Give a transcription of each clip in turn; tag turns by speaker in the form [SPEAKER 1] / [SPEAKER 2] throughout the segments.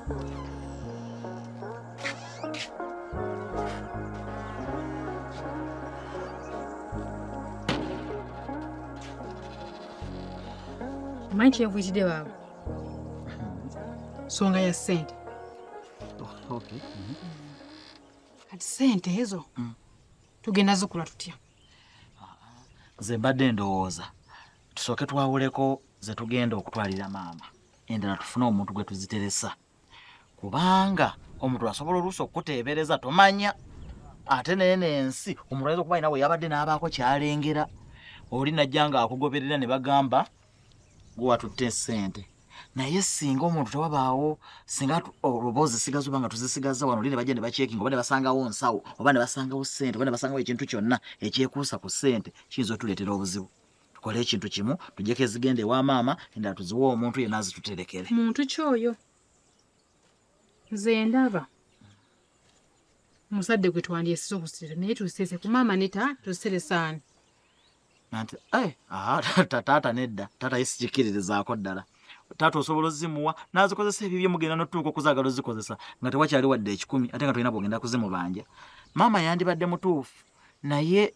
[SPEAKER 1] Manchi yavuyitidde baaba. Songa ya ssente.
[SPEAKER 2] Okay.
[SPEAKER 1] Kati ssente ezo tugenda zikula tutya?
[SPEAKER 2] Nze mbadde ndowooza tusooke twawuleko ze tugenda okutwalira maama endala tufune omuntu gwe tuziteresa kubanga omuntu asobola oluusi okukuteebereza tomanya ate naye n'ensi omuntu ayinza okuba nawe yabadde n'abaako kyalengera oli najja nga akugoberera ne bagamba gwe watutte ssente naye singa omuntu tewabaawo singa oluboozi sigaza oba nga tuzisigaza wano oli ne bajja ne bacekinga oba ne basangawo nsawo oba ne basangawo ssente oba ne basangawo ekintu kyonna ekyekuusa ku ssente kiyinza otuleetera obuzibu tukole ekintu kimu tujjeko ezigenda ewa maama endala tuziwe omuntu yenna azituterekere.
[SPEAKER 1] Muntu kyoyo nze ndaba musadde gwe twandyesiza okusitira naye tusiteese ku maama neta tuziteresaani
[SPEAKER 2] nanti taata nedda taata yesikikiririzaako ddala taata osobola ozimuwa n'azikozesa ebyo bye mugenda n'otuuka okuzaagala ozikozesa nga tewakyali wadde 10 ate nga tolina bwogenda kuzimubanja. Maama yandibadde mutuufu naye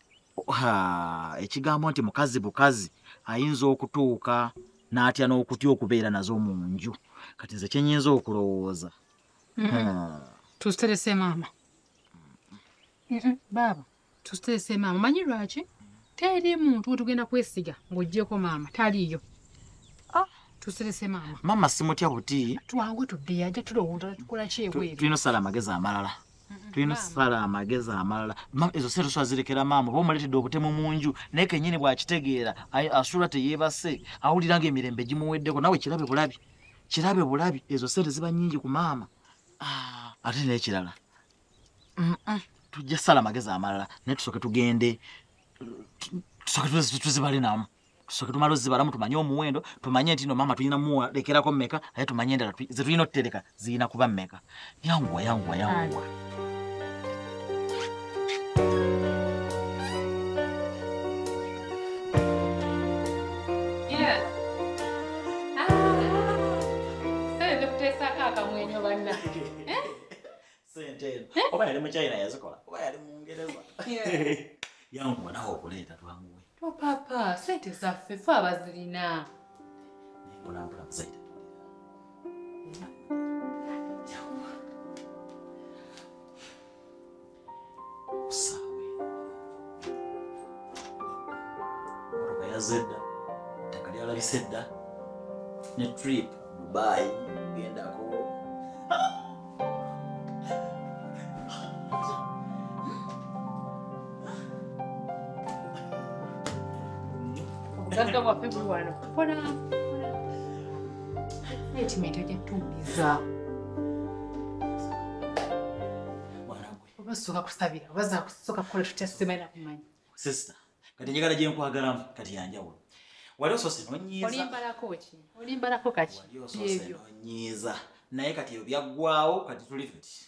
[SPEAKER 2] ekigambo nti mukazi bukazi ayinza okutuuka n'atya n'okutya okubeera nazo mu nju. Kati nze kyenyinza okulowooza
[SPEAKER 1] tuziterese maama. Baaba tuziterese maama. Manyi lwaki? Teri muntu tugenda kwesiga ng'oggyeko maama taliiyo. Tuziterese maama.
[SPEAKER 2] Maama simutya buti.
[SPEAKER 1] Twangu tudde ajja tulowooza tukola ki ebweru.
[SPEAKER 2] Tulina osala amagezi amalala. Tulina osala amagezi amalala. Ezo ssente tusobola zirekera maama oba omuleetedde obutemu mu nju naye kennyini bw'akitegeera asula teyeebase awulira ng'emirembe gimuweddeko nawe kirabe bulabi. Kirabe bulabi ezo ssente ziba nnyingi ku maama. Ate n'ekirala tujja sala amagezi amalala naye tusooke tugende tusooke tuzibale namu. Tusooke tumale ozibalamu tumanye omuwendo tumanye nti no maama tulina mulekerako mmeka naye tumanye endala ze tulina otutereka zirina kuba mmeka. Yanguwa. Sente oba yali mu China yazikola oba yali mu Ngereza. Yanguwa nawe okuleeta twanguwe.
[SPEAKER 1] Papa, sente zaffe fe abazirina.
[SPEAKER 2] Mpolampola muzaire. Usaawe. Motoka yazedda. Ettaka lyalabise dda. Ne trip Dubai gendako.
[SPEAKER 1] Gagga waffe buli wano. Kola. Etimenta gyatuuliza. Oba sooka kusabira, oba zakusooka kukola tutya simanyi kumanya.
[SPEAKER 2] Sister, kati njagala gye nkwagalamu kati yanjawulo. Wali osoose n'onnyiiza.
[SPEAKER 1] Olimbalako ki? Olimbalako kaki?
[SPEAKER 2] Wali osoose n'onnyiiza. Naye kati ebyo byaggwaawo kati tuli tuti.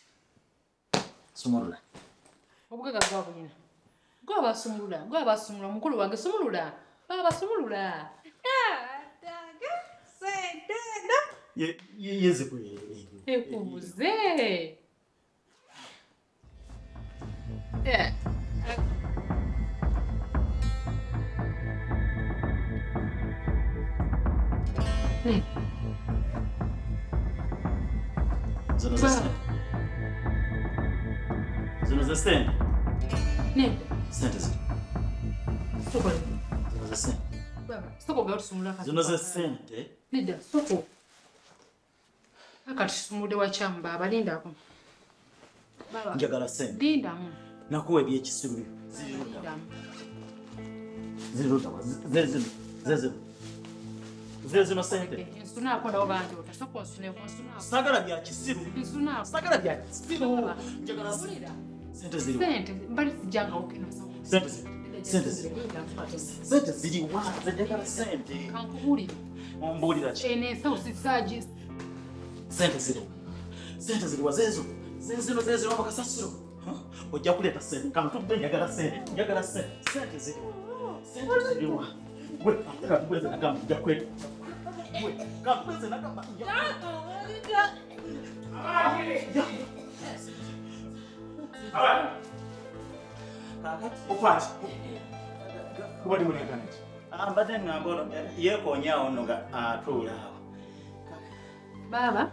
[SPEAKER 2] Sumulula.
[SPEAKER 1] Obugaga bwa bulina. Gwe abasumulula, mukulu wange sumulula. Baba sumulula. Daga sente da.
[SPEAKER 2] Yeze kwe.
[SPEAKER 1] Ekubuze.
[SPEAKER 2] Zino za sente.
[SPEAKER 1] Nenda.
[SPEAKER 2] Sente zino.
[SPEAKER 1] Sokola.
[SPEAKER 2] Zino za sente.
[SPEAKER 1] Baba, soko ga tusumula kati.
[SPEAKER 2] Zino za sente.
[SPEAKER 1] Nenda, soko. Akati sumude wa chamba abalindako. Baba.
[SPEAKER 2] Njagala sente.
[SPEAKER 1] Lindamu.
[SPEAKER 2] Nakuwa ebyekisiru. Zino sente.
[SPEAKER 1] Nsuna akola obandi otasoko nsune ko nsuna.
[SPEAKER 2] Sagala bya kisiru.
[SPEAKER 1] Nsuna.
[SPEAKER 2] Sagala bya kisiru. Njagala sente. Sente ziri.
[SPEAKER 1] Sente mbali sijanga okeno sawa.
[SPEAKER 2] Sente ziri. Sente ziri. Sente ziri wa. Njagala sente.
[SPEAKER 1] Kankubulira.
[SPEAKER 2] Ombulira ki?
[SPEAKER 1] Ene sausi saji.
[SPEAKER 2] Sente ziri. Sente ziri wa zezo. Zezo bakasasiro. Ojja kuleeta sente. Kantubbe njagala sente. Njagala sente. Sente ziri. Sente ziri wa. Gwe kakubweze nagamba njja kweta. Gwe kakubweze nagamba njja.
[SPEAKER 3] Okwati. Kubali mulekana.
[SPEAKER 2] Mbadde ngamba yeekoonya awo nno nga atuula awo.
[SPEAKER 1] Baba.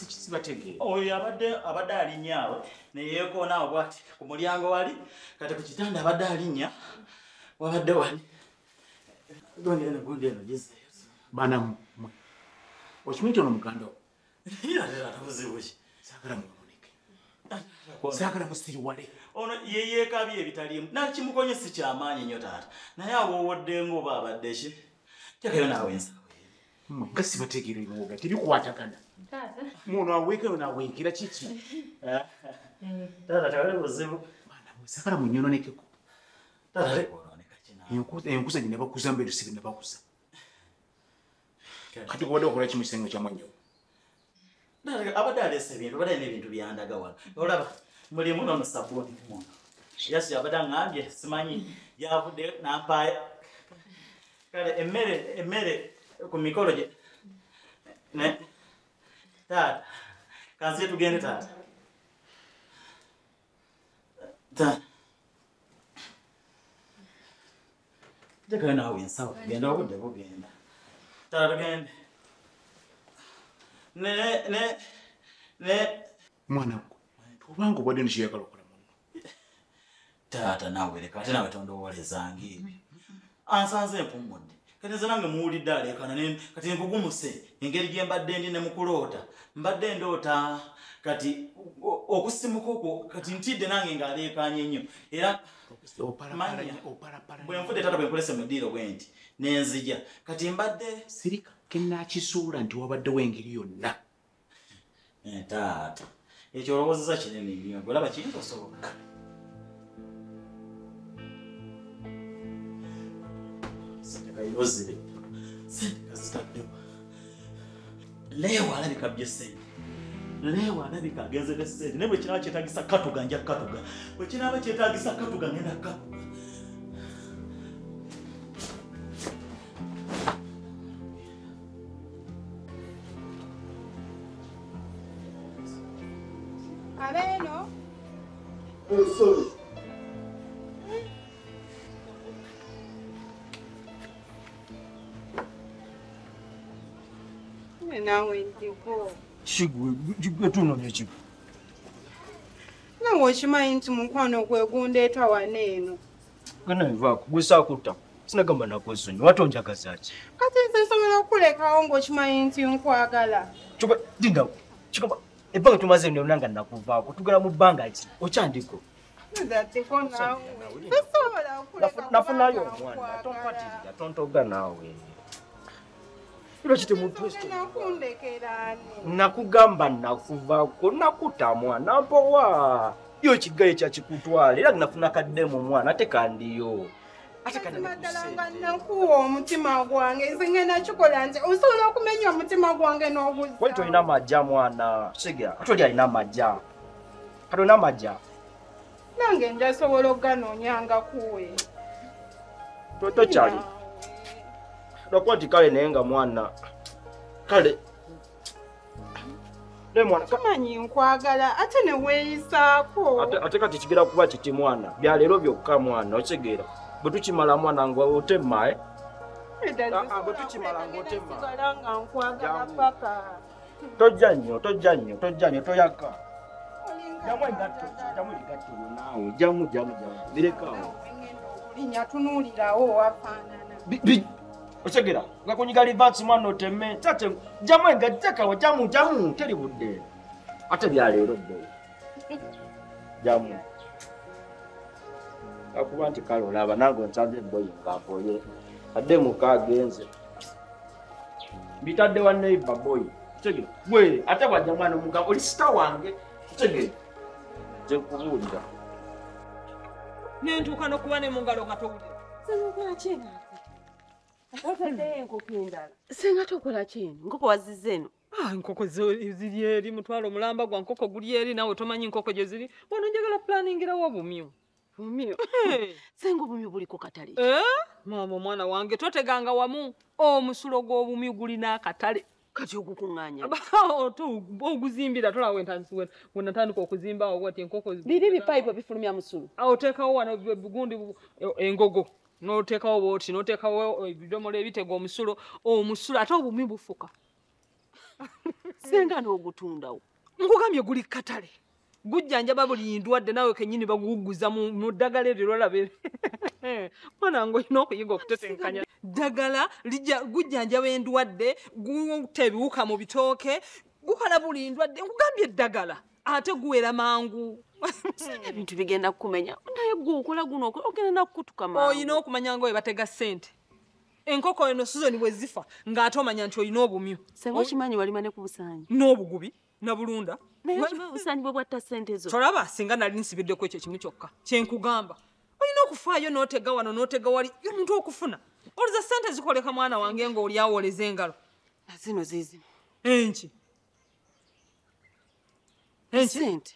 [SPEAKER 3] Sibategeera.
[SPEAKER 2] Oyo abadde alinnya awo ne yeekoona awo bw'ati ku mulyango wali kati ku kitanda abadde alinnya wabadde wali. Gundi eno gizeeyo.
[SPEAKER 3] Baana mmwe. Okimanyi ono muganda wo?
[SPEAKER 2] Ate buzibu ki?
[SPEAKER 3] Saagala mwemunike. Saagala musiriwale.
[SPEAKER 2] Ono yeekabye ebitaliimu. Nakimukonye si kyamaanyi nnyo taata. Naye awoowodde ng'oba abadde ki? Kyakayo naawe ensawo.
[SPEAKER 3] Mmwe nga sibategeera ebiwoga tebikwatagana.
[SPEAKER 1] Taata.
[SPEAKER 3] Muno aweekero n'aweekera kiki?
[SPEAKER 2] Taata tewali buzibu.
[SPEAKER 3] Baana mmwe saagala munyononekeko.
[SPEAKER 2] Taata tekoononeka kinaawe.
[SPEAKER 3] Enkuza gye nabakuza mbeeru sibe nabakuza. Kati kubadde okola ki mu kisenge kya mwannyoko?
[SPEAKER 2] Abadde aleese ebintu, abadde n'ebintu byandaga wano. Olaba mulimu n'ono sabbuuni muno. Yasi abadde aŋŋambye simanyi yavudde n'ampaaya. Kale emmere ku mikolo gye. Ne taata kanziye tugende taata. Taata. Jakayo naawe ensawo genda obudde bugenda. Taata tugende.
[SPEAKER 3] Mwana wange, tubanga obadde nekiyagala okola muno.
[SPEAKER 2] Taata naawe leka ate naawe tondowoolezanga ebyo. Ansanze mpummudde. Kati nze nange muwulidde aleekana kati nkugumuse engeri gye mbadde ndi ne mukuloota. Mbadde ndoota kati okusimuka okwo kati ntidde nange ng'aleekaanye nnyo. Era bwe nfudde taata bwe nkolese mu ddiiro bwe nti n'enzija. Kati mbadde
[SPEAKER 3] sirika kennaakisuula nti wabaddewo engeri yonna.
[SPEAKER 2] Taata ekyo olowoozeza kinene nnyo olaba kintosoboka. Kayozire sente kazitaddewo. Leewo alabika bye sente. Leewo alabika agenze ne sente. Naye bwe kinaaba kyetaagisa katuga nja katuga. Bwe kinaaba kyetaagisa katuga ngenda katuga.
[SPEAKER 4] Abeno?
[SPEAKER 5] Sorry.
[SPEAKER 4] Nawe ndiko.
[SPEAKER 5] Shigwe tunonya chipo.
[SPEAKER 4] Nawe okimanyi nti mukwano gwe gundeeta wano eno.
[SPEAKER 5] Kana nvaako gwe saakuta. Sinagamba nakwesonyi watonjagaza ki?
[SPEAKER 4] Kati nze nsobola okulekawo ng'okimanyi nti nkwagala.
[SPEAKER 5] Choba dinda. Chikaba ebbanga tumaze ne nanga nakuvaako tugala mu bbanga ki? Okyandiko.
[SPEAKER 4] Nzatiko naawe. Nsobola okuleka.
[SPEAKER 5] Nafunayo omwana tompatirira tontoga naawe. Kiti mutwesto
[SPEAKER 4] Nakundekerani.
[SPEAKER 5] nakugamba nakuvaako nakutamwa nampowa yo kigaye kya kikutwala era nafuna kadde mu mwana ate kandiyo ate kana
[SPEAKER 4] Naddala nakuwa omutima gwange nze ngenda kikola nti osobola okumenya omutima gwange n'obuza.
[SPEAKER 5] wali tolina amajja mwana siga atoli alina amajja katolina amajja
[SPEAKER 4] Nange njasobola okuganonyanga kuwe.
[SPEAKER 5] tokyali nakwati kale naye nga mwana kale ne mwana
[SPEAKER 4] Kamanyi nkwagala ate ne weeyisaako.
[SPEAKER 5] ate kati kigera kuba kiti mwana byaleero byokka mwana okitegeera bwe tukimala mwana nga otemma bwe tukimala ng'otemma
[SPEAKER 4] nga nkwagala paka.
[SPEAKER 5] tojja nnyo toyaka jamu egatto naawe jamu birekaawo
[SPEAKER 4] Linya tunuulirawo wafaanana.
[SPEAKER 5] okitegeera nga kunyiga livansi mwana otemme tate jamu engattekawo jamu teri budde ate byaleero dde jamu akuba nti kale olaba nange onsanze eboyi ngaapoye adde muka agenze mbitadde wa neiba boy kitegeera gwe ate bwajja mwana omuga oli sita wange kitegeera nze nkubuulira
[SPEAKER 6] nentuuka n'okuba ne mu ngalo nga towulira.
[SPEAKER 7] Senga kina. Otadde enkoko endala.
[SPEAKER 6] Senga tokola kino nkoko wazizza eno.
[SPEAKER 7] Enkoko ziri eri mutwalo mulamba gwa nkoko guli eri nawe tomanyi enkoko gye ziri. Wano njagala planingirawo bumyu. Bumyu.
[SPEAKER 6] Senga obumyu buli ku katale.
[SPEAKER 7] Maama omwana wange toteganga wamu. Omusulo gw'obumyu guli n'akatale.
[SPEAKER 6] kati okukuŋŋaanya
[SPEAKER 7] oguzimbira tolawe wenatandika okuzimbawo wati enkoko
[SPEAKER 6] biri bipayipo bifulumya musulu
[SPEAKER 7] oteekawo wano bigundi engogo n'oteekawo booti n'oteekawo ebidomola ebitega omusulo ate obumi bufuka
[SPEAKER 6] senga n'ogutundawo
[SPEAKER 7] nkugambye guli katale gujjanjaba buli ndwadde nawe kennyini baguguza mu ddagala eryo lwalabe mwana nga olina okuyiga okutetenkanya ddagala gujjanjaba endwadde gutta ebiwuka mu bitooke gukola buli ndwadde nkugambye eddagala ate guwera mangu
[SPEAKER 6] ebintu bigenda kukumenya naye gwokola guno ogenda nakukutuka mangu
[SPEAKER 7] oyina okumanya nga we batega ssente enkoko eno sizoni bwe zifa ng'ate omanya nti olina obumyu
[SPEAKER 6] senga okimanyi walima ne ku busaanyi
[SPEAKER 7] n'obugubi na bulunda
[SPEAKER 6] naye okimanyi obusaanyi bwe bwatta ssente zo
[SPEAKER 7] tolaba singa nali nsibiddeko ekyo kimu kyokka kyenkugamba olina okufaayo n'otega wano n'otega wali omuntu okufuna oliza ssente zikoleka mwana wange ng'oli awoleza engalo
[SPEAKER 6] zino ziizino
[SPEAKER 7] enki
[SPEAKER 6] sente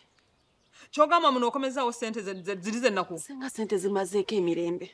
[SPEAKER 7] kyogamba muno okomezaawo ssente ziri zennaku
[SPEAKER 6] senga ssente zimazeeko emirembe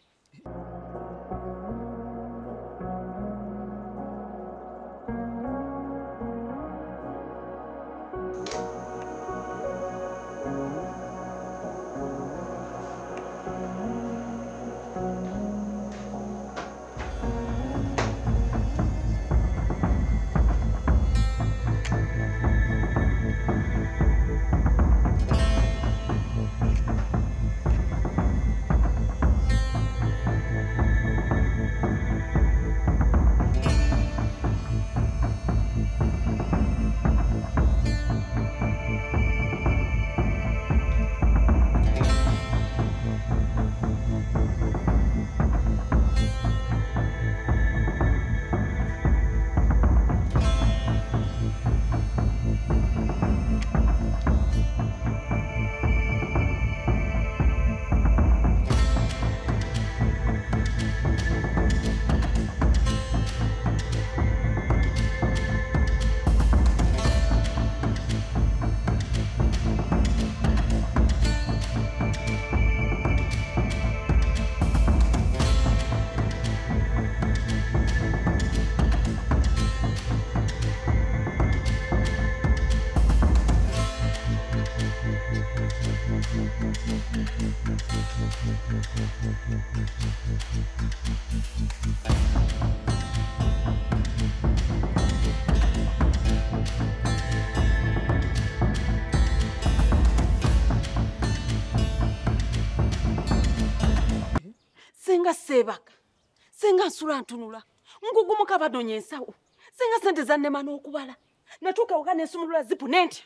[SPEAKER 6] senga seebaka senga nsula ntunula nkugumuka badonya ensawo senga sente zannema n'okubala natuuka waka nensumulula zipu nentya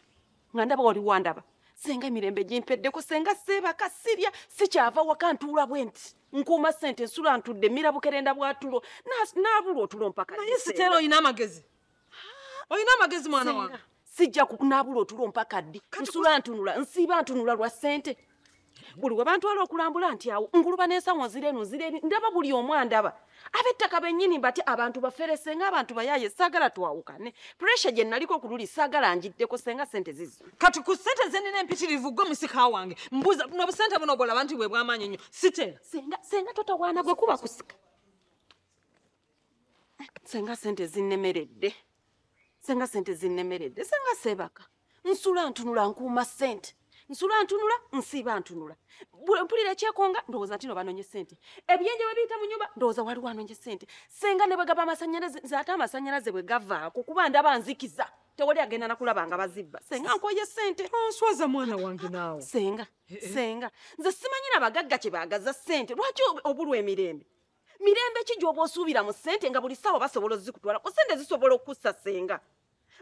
[SPEAKER 6] nga ndaba wali wandaba senga emirembe gimpeddeko senga seebaka sirya sikyava waka ntuula bwe nti nkuuma sente nsula ntudde mirabukerenda bwatulo naabula otulo mpaka
[SPEAKER 7] naye siteera olina amagezi mwana wange
[SPEAKER 6] sijja naabula otulo mpaka ddi nsula ntunula nsiiba ntunula lwa sente buli we bantwala okulambula nti awo nguluba n'ensawo nzireno ndaba buli omu andaba ab'ettaka bennyini mbati abantu bafere senga abantu bayaaye saagala twawukane puresha gye naliko okululi saagala njiddeko senga sente zizo
[SPEAKER 7] kati ku ssente zenina empitirivu gwe musika wange mbuuza buno busente buno bwolaba nti bwe bw'amaanyi nnyo siteera
[SPEAKER 6] senga totawaana gwe kuba kusika senga sente zinnemeredde senga seebaka nsula ntunula nkuuma sente nsula ntunula nsiiba ntunula mpulira ekyekonga ndowooza nti no banonye sente ebyenje bwe biyita mu nyumba ndowooza waliwo anonye sente senga ne bwe gaba amasannyalaze nze ate amasannyalaze bwe gavaako kuba ndaba nzikiza tewali agenda nakulaba nga bazibba senga nkoye sente
[SPEAKER 7] onswaza mwana wange naawe
[SPEAKER 6] senga nze simanyi n'abagagga kye baagaza sente lwaki obulwa emirembe mirembe ki gy'oba osuubira mu sente nga buli ssaawa basobola ozikutwala ku sente zisobola okussa senga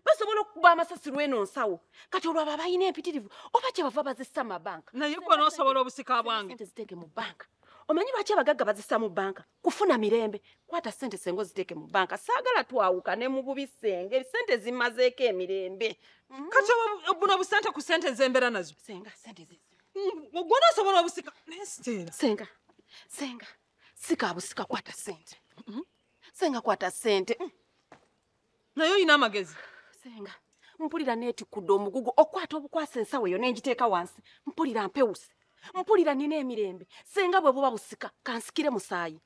[SPEAKER 6] basobola okukuba amasasi lw'eno nsawo kati olwo abo abalina empitirivu oba kye bava bazissa mu banka
[SPEAKER 7] naye gwe n'osobola obusika bwange
[SPEAKER 6] sente ziteeke mu banka omanyi lwaki abagagga bazissa mu banka kufuna mirembe kwata sente senga oziteeke mu banka saagala twawukane mu bubi senge sente zimazeeko emirembe
[SPEAKER 7] kati buno busente ku sente z'embeera nazo
[SPEAKER 6] senga sente zizo
[SPEAKER 7] gwe n'osobola obusika naye siteera
[SPEAKER 6] senga sika busika kwata sente senga kwata sente
[SPEAKER 7] naye olina amagezi
[SPEAKER 6] senga mpulira neetikudde omugugu okwata obukwasa ensawo eyo n'engiteeka wansi mpulira mpewuse mpulira nina emirembe senga bwe buba busika kansikire musaayi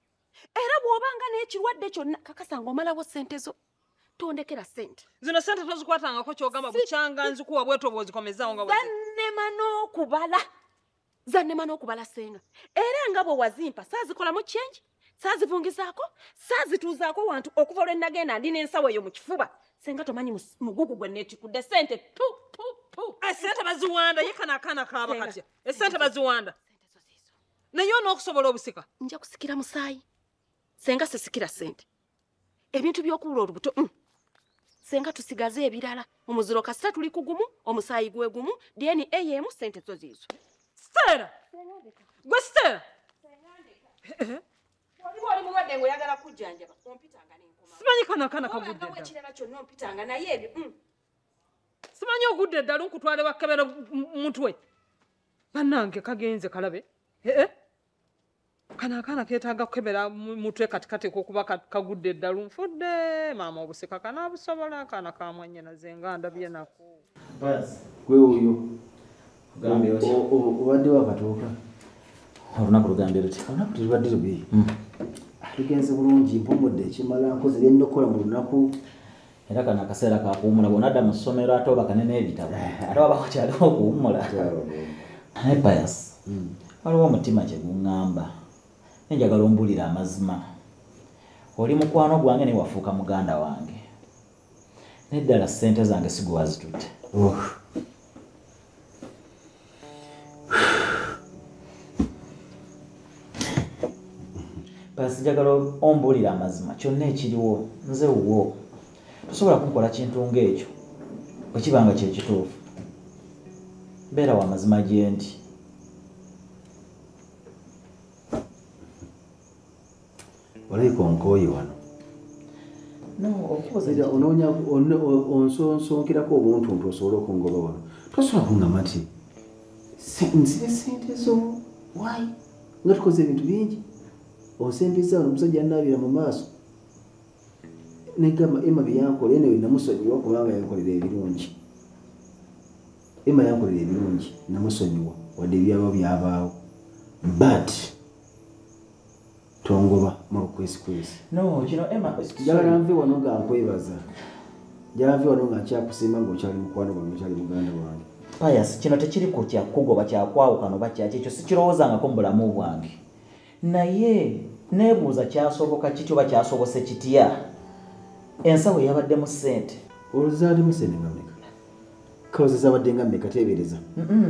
[SPEAKER 6] era bw'obanga n'ekirwadde kyonna kakasanga omalawo sente zo tondekera sente.
[SPEAKER 7] Zino sente tozikwatangako kyogamba bukyanga nzikuwa bweto bw'ozikomezawo nga
[SPEAKER 6] zannema n'okubala senga. Era nga bwe wazimpa saazikolamu kyenji, saazivungizaako, saazituuzaako wantu okuva olwe nagenda ndi n'ensawo eyo mu kifuba. Senga tomanyi mugugu gwe neetikudde sente pu.
[SPEAKER 7] Sente baziwanda ye kana kaaba katya. Sente baziwanda. Naye onookusobola obusika.
[SPEAKER 6] Nja kusikira musaayi. Senga sisikira sente. Ebintu by'okubula olubuto. Senga tusigaze ebirala. Omuziro kasita tuli kugumu, omusaayi gwe gumu, DNA emu sente zo ziizo.
[SPEAKER 7] Stella! Gwe Stella!
[SPEAKER 6] Wali mulwadde ng'oyagala kujjanjaba, ompitanga n'enkoma.
[SPEAKER 7] Simanyi kana kagudde ddala.
[SPEAKER 6] Ekirala kyonna ompitanga naye ebyo.
[SPEAKER 7] Simanyi ogudde ddala nkutwale bakkebera mutwe. Bannange kagenze kalabe. Kana akaana keetaaga kukebera mutwe katikati okuba kagudde ddala nfudde. Maama obusika kanaabusobola akaana ka mwannyinaze nga ndabye nako.
[SPEAKER 8] Gwe oyo. Obadde wakatuuka.
[SPEAKER 2] Olunaku lugambye luti.
[SPEAKER 8] Olunaku terubadde lubi. Tugenze bulungi mpumudde ekimala nkoze bye nnina okukola mu lunaku.
[SPEAKER 2] Era kano akaseera kakuwummula bw'onadda mu ssomero ate oba kanene ebitabo. Ate waba kukyaliwo okuwummula. Naye Pius, waliwo omutima kye guŋŋamba. Njagala ombulira amazima. Oli mukwano gwange naye wafuuka muganda wange. Neddala ssente zange si gwe wazitutte. Pius, njagala ombulira amazima. Kyonna ekiriwo nze wuwo. Tosobola kunkola kintu ng'ekyo bwe kiba nga kye kituufu. Beera wa mazima gye ndi.
[SPEAKER 8] Olaiko nkooye wano. Onoonya onsonkerako obuntuntu osobola okungoba wano. Tosobola kuŋŋamba nti nzire sente zo waayi nga tukoze ebintu bingi. Osempeza wano omusajja annaabira mu maaso. Negamba Emma bye yankola eno namusonyiwa kubanga yankolera ebirungi. Emma yankolera ebirungi namusonyiwa wadde ebyaba byabaawo. But tongoba mu lukwesikwesi.
[SPEAKER 2] No, kino Emma
[SPEAKER 8] njagala nve wano nga nkwebaza. Njagala nve wano nga nkyakusiima ng'okyali mukwano gwange okyali muganda wange.
[SPEAKER 2] Pius, kino tekiri ku kyakugoba kyakwawukano oba kyaki ekyo sikirowoozangako mu bulamu bwange. Naye neebuuza kyasoboka kityo oba kyasobose kitya. Ensawo yabaddemu ssente.
[SPEAKER 8] Oluzaalimu ssente nga mmeka? Kale zabadde nga mmeka teebereza.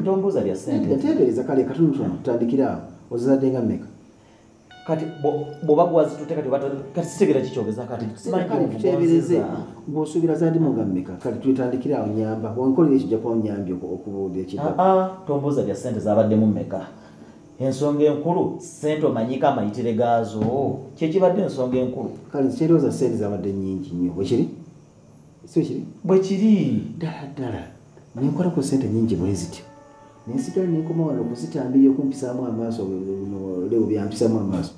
[SPEAKER 2] Tombuuza bya ssente.
[SPEAKER 8] Teebereza kale katonotono tutandikira awo. Ozadde nga mmeka?
[SPEAKER 2] Kati bw'oba gwazitutte kati sitegera kikyogeza kati.
[SPEAKER 8] Kale tuteebereze ng'osuubira zaaddimu nga mmeka? Kale twetandikira awo nyamba. Bw'onkolera ekyo ojja nyambye okubuulira ekidda.
[SPEAKER 2] Tombuuza bya ssente zabaddemu mmeka. Ensonga enkulu ssente omanyika amayitire gaazo. Kyekibadde ensonga enkulu.
[SPEAKER 8] Kale kyerowooza ssente zabadde nnyingi nnyo. Bwe kiri? Si bwe kiri?
[SPEAKER 2] Bwe kiri.
[SPEAKER 8] Ddala. Nenkolako ssente nnyingi bwe zityo. Nensigala nenkoma wano okuzitambira okumpisaamu amaaso lewo byampisaamu amaaso.